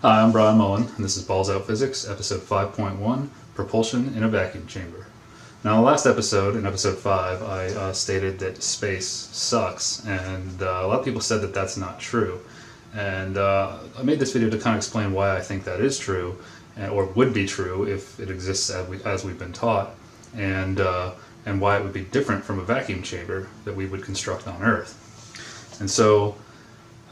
Hi, I'm Brian Mullin, and this is Balls Out Physics, episode 5.1, Propulsion in a Vacuum Chamber. Now, in the last episode, in episode 5, I stated that space sucks, and a lot of people said that that's not true. And I made this video to kind of explain why I think that is true, or would be true if it exists as we've been taught, and why it would be different from a vacuum chamber that we would construct on Earth. And so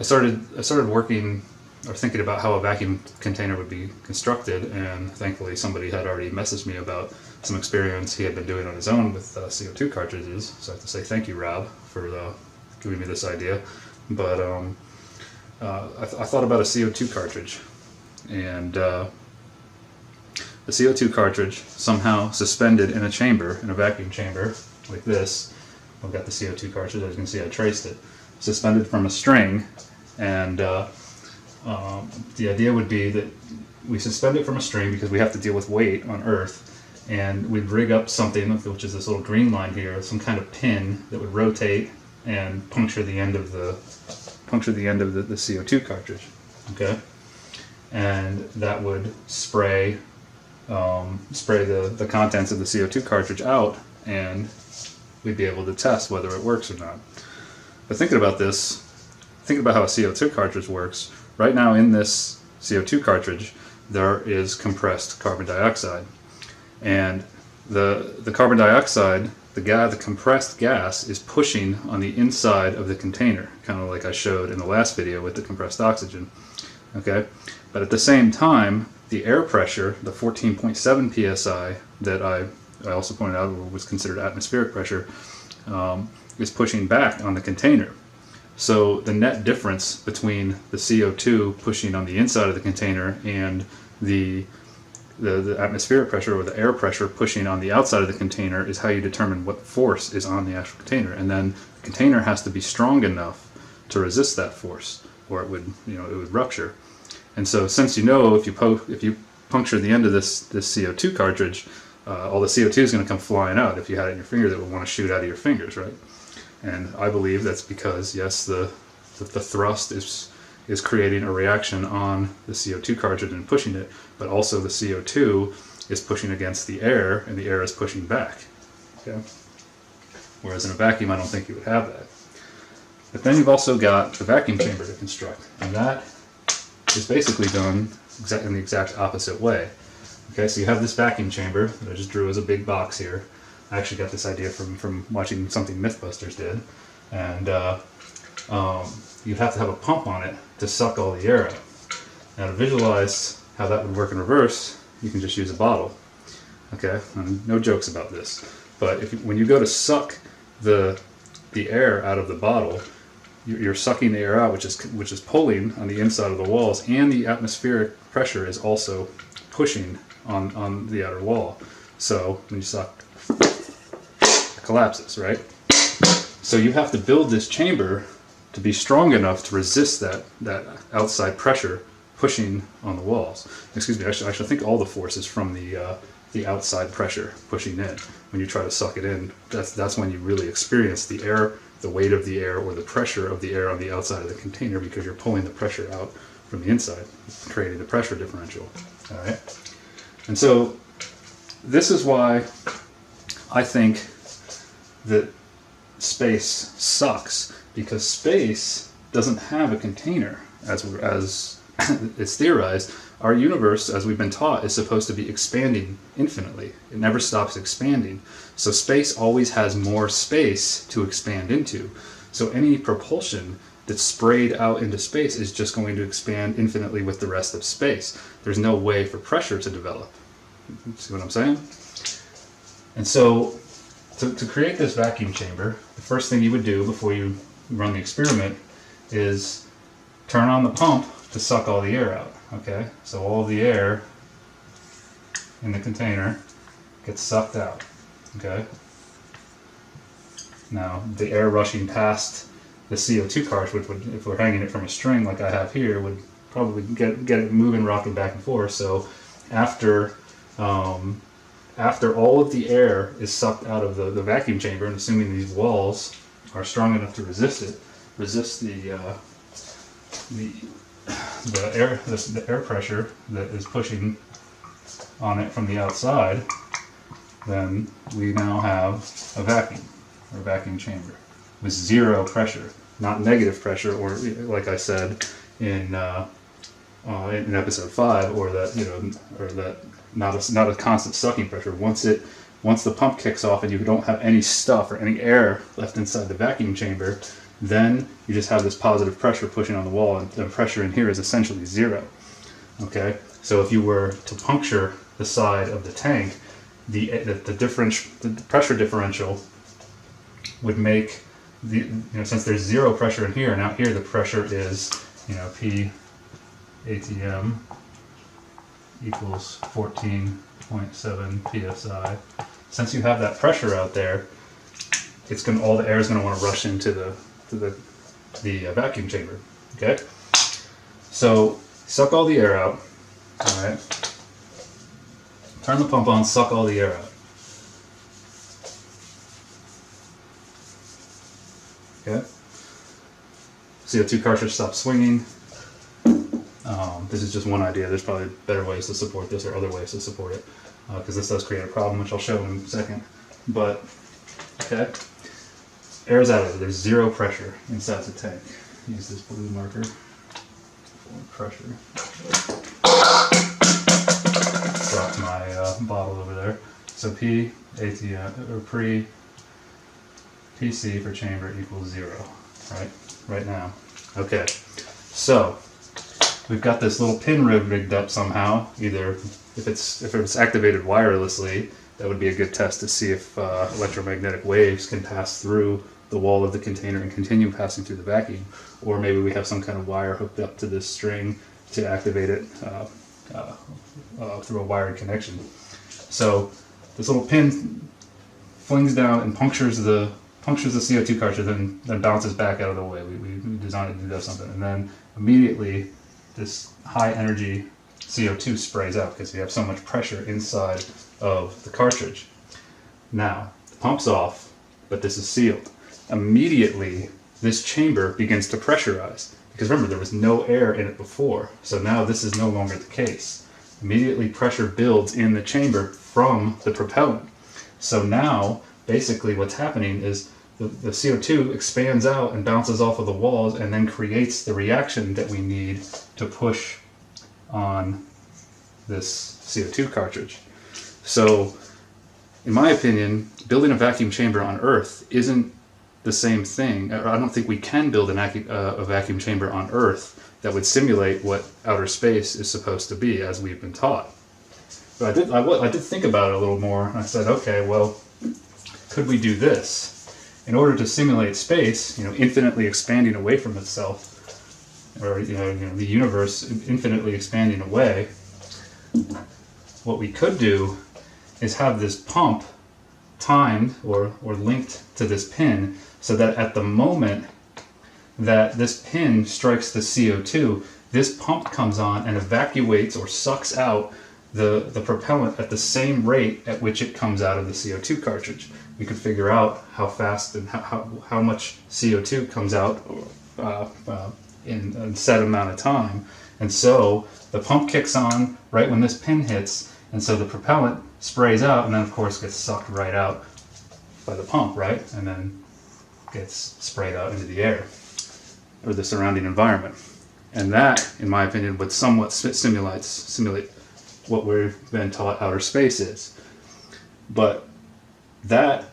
I started working or thinking about how a vacuum container would be constructed, and thankfully somebody had already messaged me about some experiments he had been doing on his own with CO2 cartridges. So I have to say thank you, Rob, for giving me this idea. But I thought about a CO2 cartridge, and the CO2 cartridge somehow suspended in a chamber, in a vacuum chamber like this. I've got the CO2 cartridge, as you can see I traced it, suspended from a string, and the idea would be that we suspend it from a string because we have to deal with weight on Earth, and we'd rig up something, which is this little green line here, some kind of pin that would rotate and puncture the end of the CO2 cartridge. Okay, and that would spray the contents of the CO2 cartridge out, and we'd be able to test whether it works or not. But thinking about how a CO2 cartridge works, right now in this CO2 cartridge there is compressed carbon dioxide, and the carbon dioxide, the compressed gas, is pushing on the inside of the container, kind of like I showed in the last video with the compressed oxygen. Okay, but at the same time, the air pressure, the 14.7 psi that I also pointed out was considered atmospheric pressure, is pushing back on the container. So the net difference between the CO2 pushing on the inside of the container and the atmospheric pressure, or the air pressure pushing on the outside of the container, is how you determine what force is on the actual container. And then the container has to be strong enough to resist that force, or it would rupture. And so, since if you puncture the end of this CO2 cartridge, all the CO2 is going to come flying out. If you had it in your fingers, it would want to shoot out of your fingers, right? And I believe that's because, yes, the thrust is creating a reaction on the CO2 cartridge and pushing it, but also the CO2 is pushing against the air, and the air is pushing back. Okay? Whereas in a vacuum, I don't think you would have that. But then you've also got the vacuum chamber to construct, and that is basically done in the exact opposite way. Okay, so you have this vacuum chamber that I just drew as a big box here. I actually got this idea from watching something Mythbusters did, and you'd have to have a pump on it to suck all the air out. Now, to visualize how that would work in reverse, you can just use a bottle. Okay, and no jokes about this, but when you go to suck the air out of the bottle, you're sucking the air out, which is pulling on the inside of the walls, and the atmospheric pressure is also pushing on the outer wall. So when you suck, it collapses, right? So you have to build this chamber to be strong enough to resist that outside pressure pushing on the walls. Excuse me, I should think all the force is from the outside pressure pushing in. When you try to suck it in, that's when you really experience the air, the weight of the air, or the pressure of the air on the outside of the container, because you're pulling the pressure out from the inside, creating the pressure differential. All right, and so this is why I think that space sucks, because space doesn't have a container. As it's theorized, our universe, as we've been taught, is supposed to be expanding infinitely. It never stops expanding. So space always has more space to expand into. So any propulsion that's sprayed out into space is just going to expand infinitely with the rest of space. There's no way for pressure to develop. See what I'm saying? And so to create this vacuum chamber, the first thing you would do before you run the experiment is turn on the pump to suck all the air out. Okay, so all of the air in the container gets sucked out. Okay, now the air rushing past the CO2 cartridge, which would, if we're hanging it from a string like I have here, would probably get it moving, rocking back and forth. So after all of the air is sucked out of the vacuum chamber, and assuming these walls are strong enough to resist the the air pressure that is pushing on it from the outside, then we now have a vacuum, or vacuum chamber, with zero pressure, not negative pressure, or like I said in episode 5, or that not a constant sucking pressure. Once the pump kicks off and you don't have any stuff or any air left inside the vacuum chamber, then you just have this positive pressure pushing on the wall, and the pressure in here is essentially zero. Okay, so if you were to puncture the side of the tank, the pressure differential would make since there's zero pressure in here, and out here the pressure is P ATM equals 14.7 psi. Since you have that pressure out there, all the air is going to want to rush into the vacuum chamber. Okay, so suck all the air out. All right, turn the pump on, suck all the air out. Okay, CO2 cartridge stops swinging. This is just one idea. There's probably better ways to support this, or other ways to support it, because this does create a problem, which I'll show in a second. But okay, air's out of it. There's zero pressure inside the tank. Use this blue marker for pressure. Dropped my bottle over there. So P ATM or PC for chamber equals 0. Right now. Okay, so we've got this little pin rigged up somehow. Either if it's activated wirelessly, that would be a good test to see if electromagnetic waves can pass through the wall of the container and continue passing through the vacuum, or maybe we have some kind of wire hooked up to this string to activate it through a wired connection. So this little pin flings down and punctures the CO2 cartridge, and then bounces back out of the way. We designed it to do something, and then immediately this high energy CO2 sprays out because we have so much pressure inside of the cartridge. Now the pump's off, but this is sealed. Immediately this chamber begins to pressurize, because remember, there was no air in it before, so now this is no longer the case. Immediately pressure builds in the chamber from the propellant. So now basically what's happening is the CO2 expands out and bounces off of the walls, and then creates the reaction that we need to push on this CO2 cartridge. So in my opinion, building a vacuum chamber on Earth isn't the same thing. I don't think we can build a vacuum chamber on Earth that would simulate what outer space is supposed to be, as we've been taught. But I did think about it a little more, and I said, okay, well, could we do this? In order to simulate space, infinitely expanding away from itself, or the universe infinitely expanding away, what we could do is have this pump timed or linked to this pin, so that at the moment that this pin strikes the CO2, this pump comes on and evacuates or sucks out the propellant at the same rate at which it comes out of the CO2 cartridge. We could figure out how fast and how much CO2 comes out in a set amount of time. And so the pump kicks on right when this pin hits, and so the propellant sprays out, and then of course gets sucked right out by the pump, right? And then gets sprayed out into the air or the surrounding environment. And that, in my opinion, would somewhat simulate what we've been taught outer space is. But that,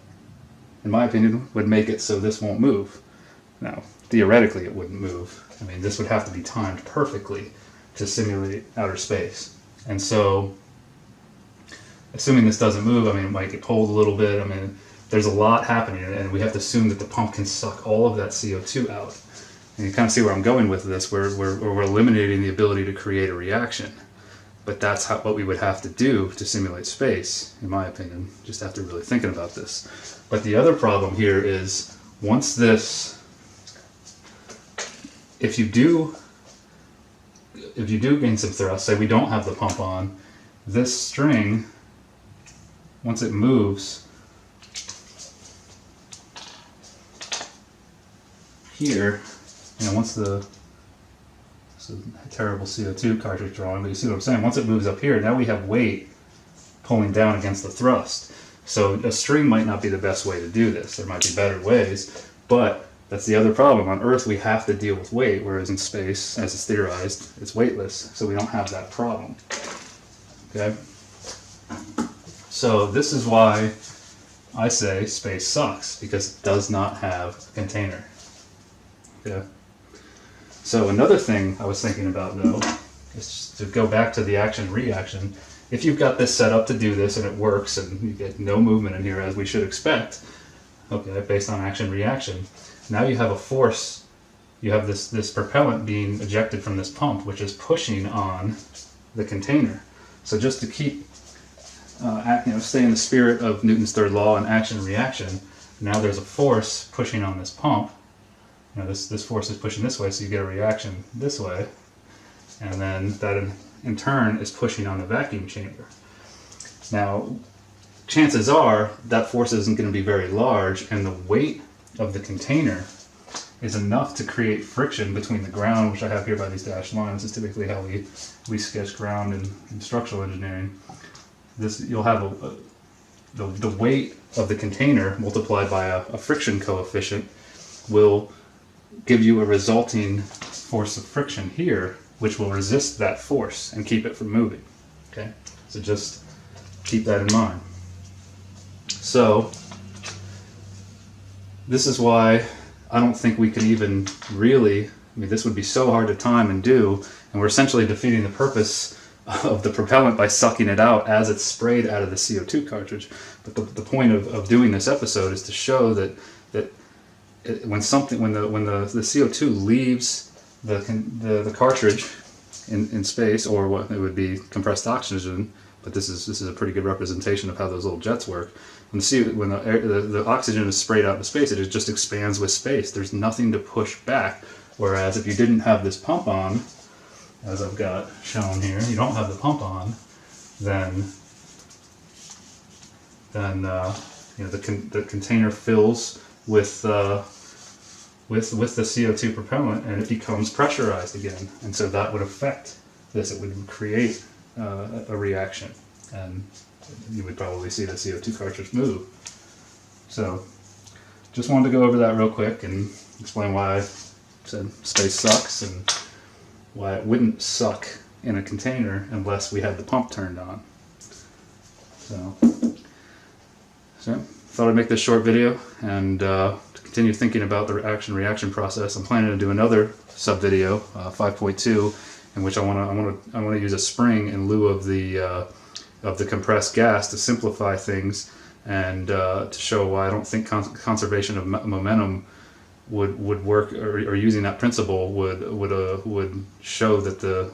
in my opinion, would make it so this won't move. Now, theoretically it wouldn't move. I mean, this would have to be timed perfectly to simulate outer space. And so, assuming this doesn't move, I mean, it might get cold a little bit. I mean, there's a lot happening, and we have to assume that the pump can suck all of that CO2 out. And you kind of see where I'm going with this, where we're eliminating the ability to create a reaction. But that's what we would have to do to simulate space, in my opinion, just after really thinking about this. But the other problem here is, once this, if you do gain some thrust, say we don't have the pump on, this string, once it moves here, once the It's a terrible CO2 cartridge drawing, but you see what I'm saying? Once it moves up here, now we have weight pulling down against the thrust. So a string might not be the best way to do this. There might be better ways, but that's the other problem. On Earth, we have to deal with weight, whereas in space, as it's theorized, it's weightless, so we don't have that problem. Okay? So this is why I say space sucks, because it does not have a container. Okay? So another thing I was thinking about, though, is just to go back to the action-reaction. If you've got this set up to do this and it works and you get no movement in here as we should expect, okay, based on action-reaction, now you have a force, you have this propellant being ejected from this pump, which is pushing on the container. So just to keep, stay in the spirit of Newton's third law and action-reaction, now there's a force pushing on this pump. You know, this force is pushing this way, so you get a reaction this way, and then that in turn is pushing on the vacuum chamber. Now, chances are that force isn't going to be very large, and the weight of the container is enough to create friction between the ground, which I have here by these dashed lines. This is typically how we sketch ground in structural engineering. You'll have the weight of the container multiplied by a friction coefficient will give you a resulting force of friction here, which will resist that force and keep it from moving. Okay, so just keep that in mind. So this is why I don't think we can even really, this would be so hard to time and do, and we're essentially defeating the purpose of the propellant by sucking it out as it's sprayed out of the CO2 cartridge. But the point of doing this episode is to show that when the CO2 leaves the cartridge in space, or what it would be compressed oxygen, but this is a pretty good representation of how those little jets work. When the oxygen is sprayed out into space, it just expands with space. There's nothing to push back. Whereas if you didn't have this pump on, as I've got shown here, you don't have the pump on, then the container fills with the CO2 propellant, and it becomes pressurized again, and so that would affect this. It would create a reaction, and you would probably see the CO2 cartridge move. So just wanted to go over that real quick and explain why I said space sucks and why it wouldn't suck in a container unless we had the pump turned on. So thought I'd make this short video, and to continue thinking about the action-reaction process, I'm planning to do another sub-video, 5.2, in which I want to use a spring in lieu of the compressed gas to simplify things, and to show why I don't think conservation of momentum would work, or using that principle would show that the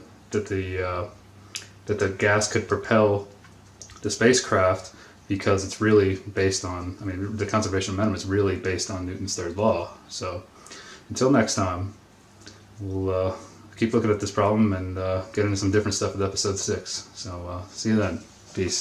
gas could propel the spacecraft, because it's really based on, the conservation of momentum is really based on Newton's third law. So until next time, we'll keep looking at this problem and get into some different stuff with episode 6. So see you then. Peace.